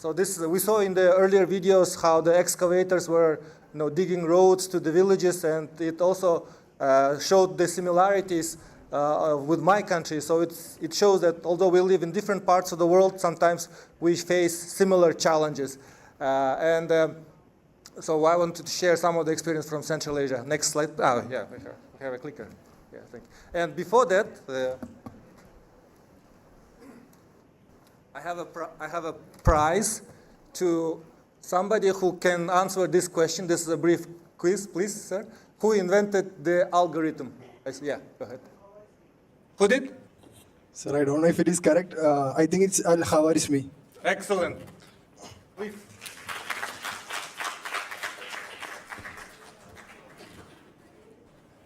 So this, we saw in the earlier videos how the excavators were digging roads to the villages, and it also showed the similarities with my country. So it shows that although we live in different parts of the world, sometimes we face similar challenges. So I wanted to share some of the experience from Central Asia. Next slide. Oh, yeah, we have a clicker. Yeah, thank you. And before that, I have a prize to somebody who can answer this question. This is a brief quiz, please, sir. Who invented the algorithm? Yeah, go ahead. Who did? Sir, I don't know if it is correct. I think it's Al-Khawarizmi. Excellent. Please.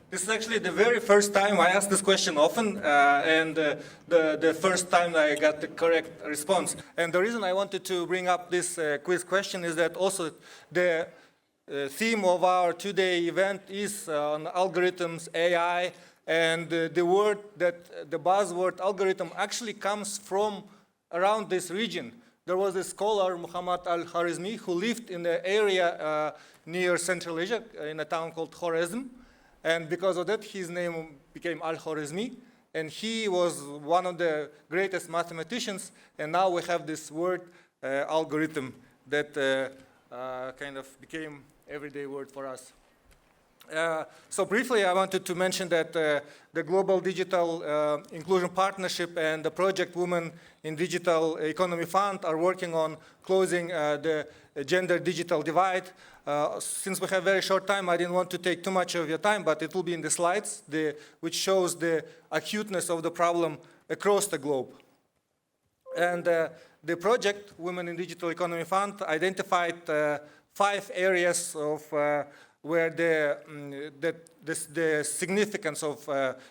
This is actually the very first time I ask this question often, and the first time I got the correct response. And the reason I wanted to bring up this quiz question is that also the theme of our two-day event is on algorithms, AI, and the word that the buzzword algorithm actually comes from around this region. There was a scholar, Muhammad al-Khwarizmi, who lived in the area near Central Asia in a town called Khwarezm. And because of that, his name became Al-Khwarizmi. And he was one of the greatest mathematicians. And now we have this word, algorithm, that kind of became everyday word for us. So briefly, I wanted to mention that the Global Digital Inclusion Partnership and the Project Women in Digital Economy Fund are working on closing the gender digital divide. Since we have very short time, I didn't want to take too much of your time, but it will be in the slides, which shows the acuteness of the problem across the globe. And the project, Women in Digital Economy Fund, identified 5 areas of where the significance of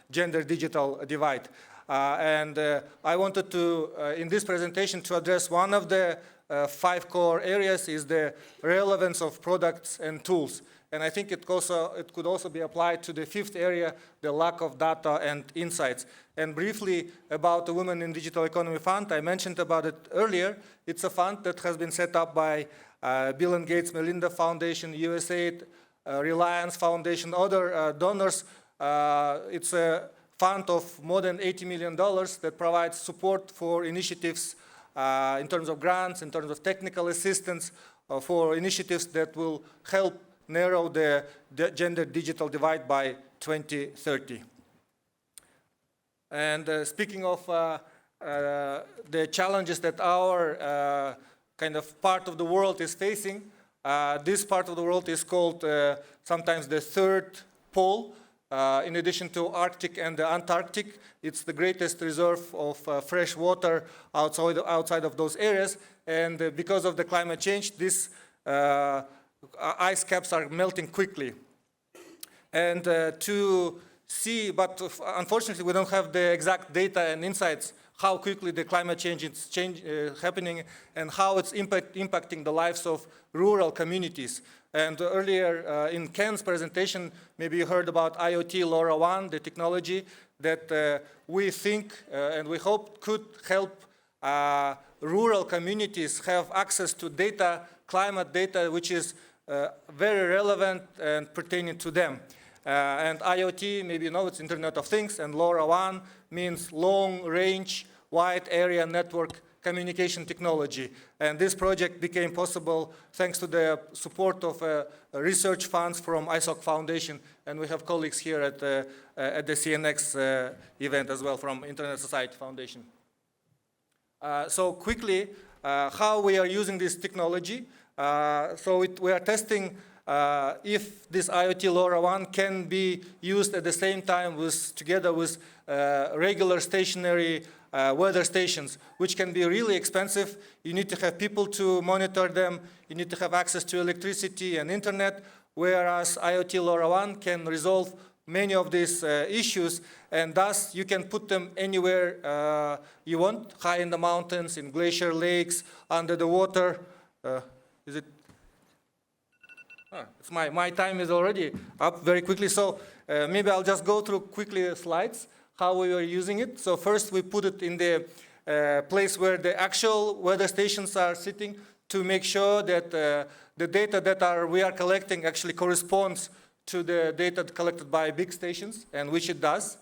gender digital divide. I wanted to, in this presentation, to address one of the 5 core areas is the relevance of products and tools. And I think it could also be applied to the 5th area, the lack of data and insights. And briefly about the Women in Digital Economy Fund, I mentioned about it earlier. It's a fund that has been set up by Bill and Gates Melinda Foundation, USAID, Reliance Foundation, other donors. It's a fund of more than $80 million that provides support for initiatives in terms of grants, in terms of technical assistance, for initiatives that will help narrow the gender digital divide by 2030. And speaking of the challenges that our kind of part of the world is facing, this part of the world is called sometimes the third pole. In addition to Arctic and the Antarctic, it's the greatest reserve of fresh water outside of those areas. And because of the climate change, these ice caps are melting quickly. And to see, but unfortunately we don't have the exact data and insights how quickly the climate change is happening and how it's impacting the lives of rural communities. And earlier in Ken's presentation, maybe you heard about IoT LoRaWAN, the technology that we think and we hope could help rural communities have access to data, climate data, which is very relevant and pertaining to them. And IoT, maybe you know, it's Internet of Things, and LoRaWAN means long range, wide area network communication technology. And this project became possible thanks to the support of research funds from ISOC Foundation. And we have colleagues here at the CNX event as well from Internet Society Foundation. So quickly, how we are using this technology. We are testing if this IoT LoRaWAN can be used at the same time together with regular stationary weather stations, which can be really expensive. You need to have people to monitor them. You need to have access to electricity and internet, whereas IoT LoRaWAN can resolve many of these issues, and thus you can put them anywhere you want, high in the mountains, in glacier lakes, under the water. Is it? It's my time is already up very quickly, so maybe I'll just go through quickly the slides, how we were using it. So first we put it in the place where the actual weather stations are sitting. to make sure that the data that we are collecting actually corresponds to the data collected by big stations, and which it does.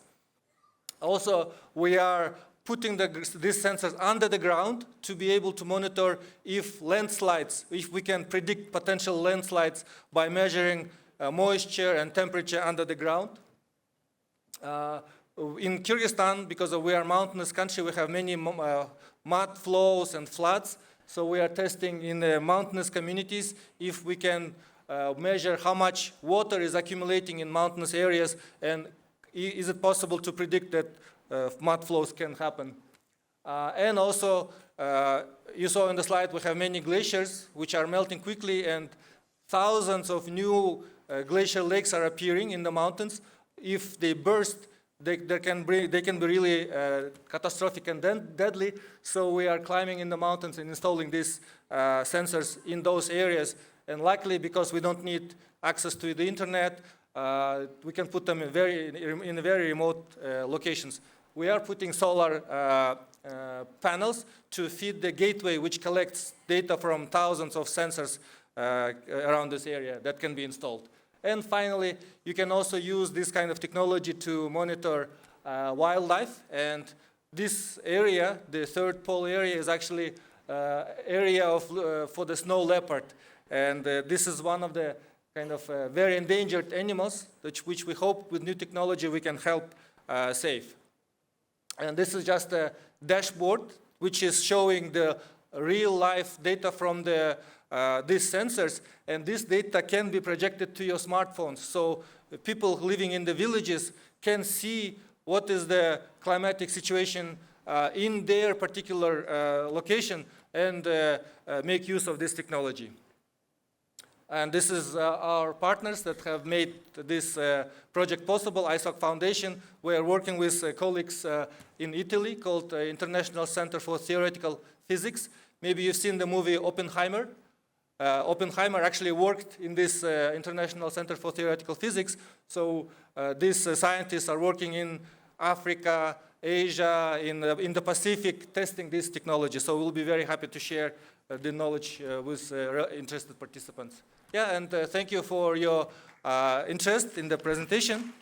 Also, we are putting these sensors under the ground to be able to monitor if landslides, if we can predict potential landslides by measuring moisture and temperature under the ground. In Kyrgyzstan, because we are a mountainous country, we have many mud flows and floods. So we are testing in the mountainous communities if we can measure how much water is accumulating in mountainous areas, and is it possible to predict that mud flows can happen. And also, you saw on the slide, we have many glaciers which are melting quickly, and thousands of new glacial lakes are appearing in the mountains. If they burst, they can be really catastrophic and deadly. So we are climbing in the mountains and installing these sensors in those areas. And luckily, because we don't need access to the internet, we can put them in very remote locations. We are putting solar panels to feed the gateway, which collects data from thousands of sensors around this area that can be installed. And finally, you can also use this kind of technology to monitor wildlife. And this area, the third pole area, is actually area for the snow leopard. And this is one of the kind of very endangered animals, which we hope with new technology we can help save. And this is just a dashboard which is showing the real-life data from these sensors. And this data can be projected to your smartphones. So people living in the villages can see what is the climatic situation in their particular location and make use of this technology. And this is our partners that have made this project possible, ISOC Foundation. We are working with colleagues in Italy called International Center for Theoretical Physics. Maybe you've seen the movie Oppenheimer. Oppenheimer actually worked in this International Center for Theoretical Physics. So these scientists are working in Africa, Asia, in the Pacific, testing this technology. So we'll be very happy to share the knowledge with interested participants. Yeah, and thank you for your interest in the presentation.